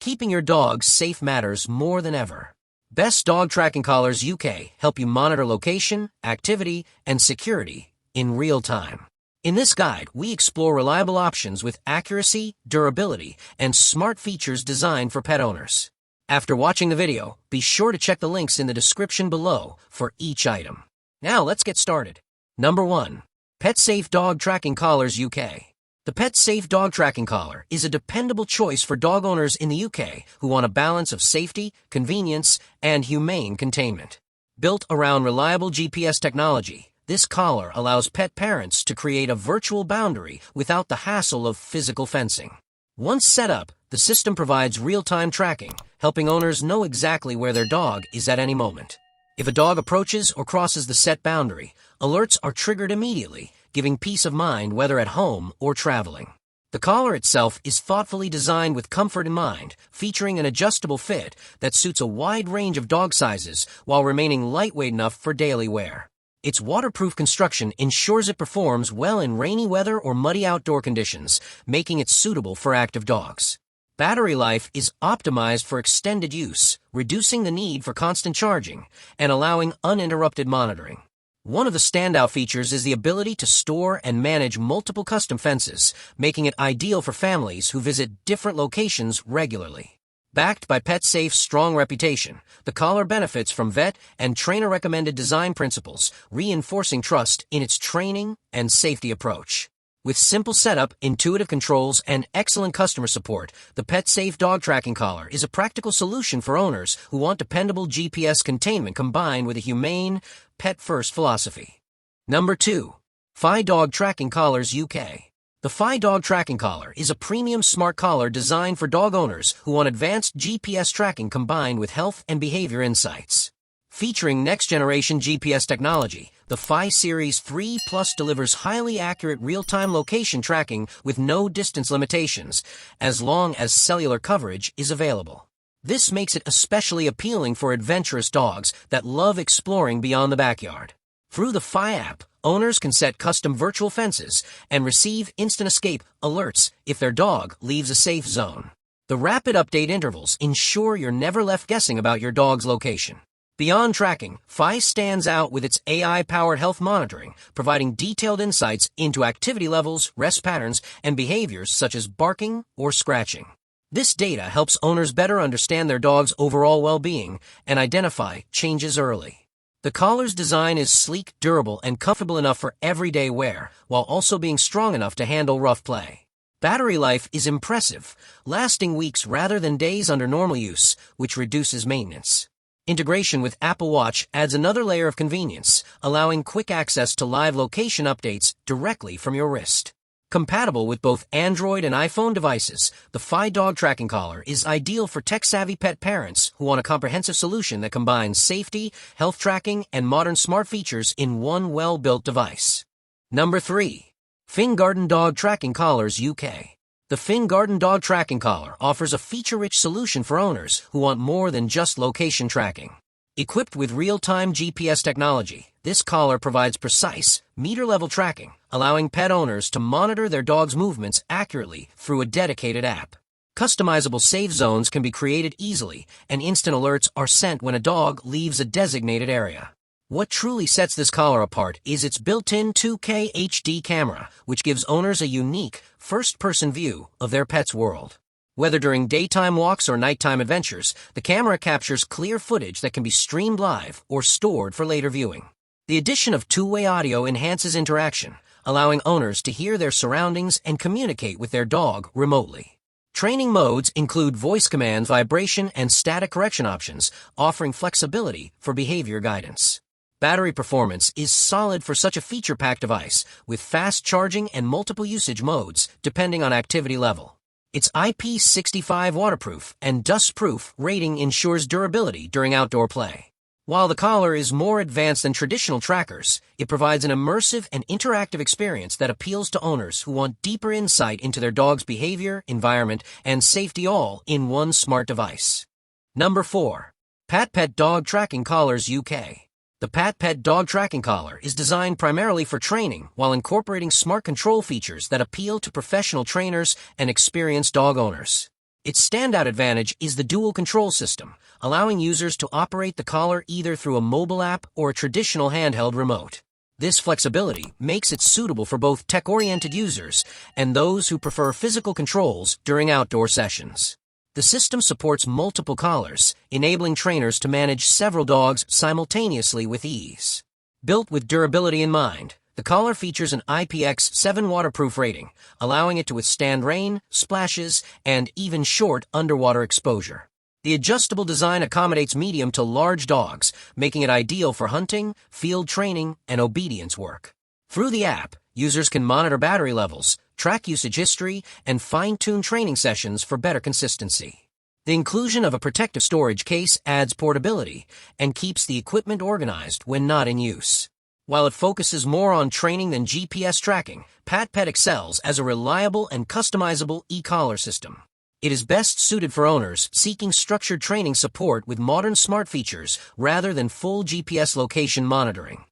keeping your dog safe matters more than ever. Best Dog Tracking Collars UK help you monitor location, activity, and security in real time. In this guide, we explore reliable options with accuracy, durability, and smart features designed for pet owners. After watching the video, be sure to check the links in the description below for each item. Now let's get started. Number 1. PetSafe Dog Tracking Collars UK. The PetSafe Dog Tracking Collar is a dependable choice for dog owners in the UK who want a balance of safety, convenience, and humane containment. Built around reliable GPS technology, this collar allows pet parents to create a virtual boundary without the hassle of physical fencing. Once set up, the system provides real-time tracking, helping owners know exactly where their dog is at any moment. If a dog approaches or crosses the set boundary, alerts are triggered immediately, giving peace of mind whether at home or traveling. The collar itself is thoughtfully designed with comfort in mind, featuring an adjustable fit that suits a wide range of dog sizes while remaining lightweight enough for daily wear. Its waterproof construction ensures it performs well in rainy weather or muddy outdoor conditions, making it suitable for active dogs. Battery life is optimized for extended use, reducing the need for constant charging and allowing uninterrupted monitoring. One of the standout features is the ability to store and manage multiple custom fences, making it ideal for families who visit different locations regularly. Backed by PetSafe's strong reputation, the collar benefits from vet and trainer-recommended design principles, reinforcing trust in its training and safety approach. With simple setup, intuitive controls, and excellent customer support, the PetSafe Dog Tracking Collar is a practical solution for owners who want dependable GPS containment combined with a humane, pet-first philosophy. Number 2. Fi Dog Tracking Collars UK. The Fi Dog Tracking Collar is a premium smart collar designed for dog owners who want advanced GPS tracking combined with health and behavior insights. Featuring next-generation GPS technology, the Fi Series 3 Plus delivers highly accurate real-time location tracking with no distance limitations, as long as cellular coverage is available. This makes it especially appealing for adventurous dogs that love exploring beyond the backyard. Through the Fi app, owners can set custom virtual fences and receive instant escape alerts if their dog leaves a safe zone. The rapid update intervals ensure you're never left guessing about your dog's location. Beyond tracking, Fi stands out with its AI-powered health monitoring, providing detailed insights into activity levels, rest patterns, and behaviors such as barking or scratching. This data helps owners better understand their dog's overall well-being and identify changes early. The collar's design is sleek, durable, and comfortable enough for everyday wear, while also being strong enough to handle rough play. Battery life is impressive, lasting weeks rather than days under normal use, which reduces maintenance. Integration with Apple Watch adds another layer of convenience, allowing quick access to live location updates directly from your wrist. Compatible with both Android and iPhone devices, the Fi Dog Tracking Collar is ideal for tech-savvy pet parents who want a comprehensive solution that combines safety, health tracking, and modern smart features in one well-built device. Number 3. Fingarden Dog Tracking Collars UK. The Fingarden Dog Tracking Collar offers a feature-rich solution for owners who want more than just location tracking. Equipped with real-time GPS technology, this collar provides precise, meter-level tracking, allowing pet owners to monitor their dog's movements accurately through a dedicated app. Customizable safe zones can be created easily, and instant alerts are sent when a dog leaves a designated area. What truly sets this collar apart is its built-in 2K HD camera, which gives owners a unique, first-person view of their pet's world. Whether during daytime walks or nighttime adventures, the camera captures clear footage that can be streamed live or stored for later viewing. The addition of two-way audio enhances interaction, allowing owners to hear their surroundings and communicate with their dog remotely. Training modes include voice commands, vibration, and static correction options, offering flexibility for behavior guidance. Battery performance is solid for such a feature-packed device, with fast charging and multiple usage modes, depending on activity level. Its IP65 waterproof and dust-proof rating ensures durability during outdoor play. While the collar is more advanced than traditional trackers, it provides an immersive and interactive experience that appeals to owners who want deeper insight into their dog's behavior, environment, and safety all in one smart device. Number 4. PATPET Dog Tracking Collars UK. The PatPET dog tracking collar is designed primarily for training while incorporating smart control features that appeal to professional trainers and experienced dog owners. Its standout advantage is the dual control system, allowing users to operate the collar either through a mobile app or a traditional handheld remote. This flexibility makes it suitable for both tech-oriented users and those who prefer physical controls during outdoor sessions. The system supports multiple collars, enabling trainers to manage several dogs simultaneously with ease. Built with durability in mind, the collar features an IPX7 waterproof rating, allowing it to withstand rain, splashes, and even short underwater exposure. The adjustable design accommodates medium to large dogs, making it ideal for hunting, field training, and obedience work. Through the app, users can monitor battery levels, track usage history, and fine-tune training sessions for better consistency. The inclusion of a protective storage case adds portability and keeps the equipment organized when not in use. While it focuses more on training than GPS tracking, PATPET excels as a reliable and customizable e-collar system. It is best suited for owners seeking structured training support with modern smart features rather than full GPS location monitoring.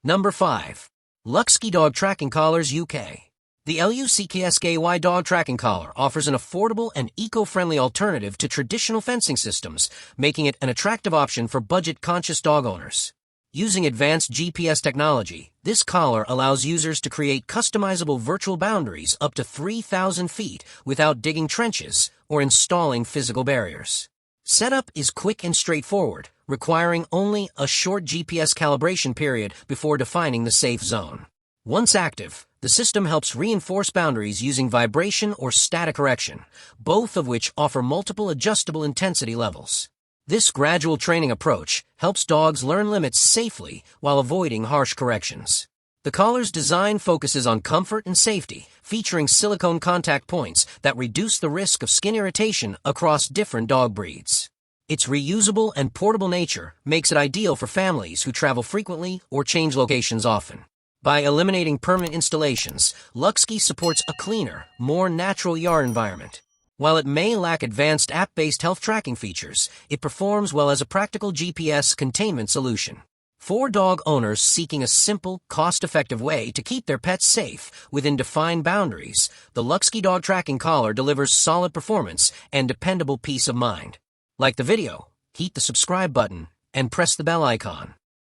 Number 5. LUCKSKY Dog Tracking Collars UK. The LUCKSKY dog tracking collar offers an affordable and eco-friendly alternative to traditional fencing systems, making it an attractive option for budget-conscious dog owners. Using advanced GPS technology, this collar allows users to create customizable virtual boundaries up to 3,000 feet without digging trenches or installing physical barriers. Setup is quick and straightforward, requiring only a short GPS calibration period before defining the safe zone. Once active, the system helps reinforce boundaries using vibration or static erection, both of which offer multiple adjustable intensity levels. This gradual training approach helps dogs learn limits safely while avoiding harsh corrections. The collar's design focuses on comfort and safety, featuring silicone contact points that reduce the risk of skin irritation across different dog breeds. Its reusable and portable nature makes it ideal for families who travel frequently or change locations often. By eliminating permanent installations, LUCKSKY supports a cleaner, more natural yard environment. While it may lack advanced app-based health tracking features, it performs well as a practical GPS containment solution. For dog owners seeking a simple, cost-effective way to keep their pets safe within defined boundaries, the LUCKSKY Dog Tracking Collar delivers solid performance and dependable peace of mind. Like the video, hit the subscribe button and press the bell icon.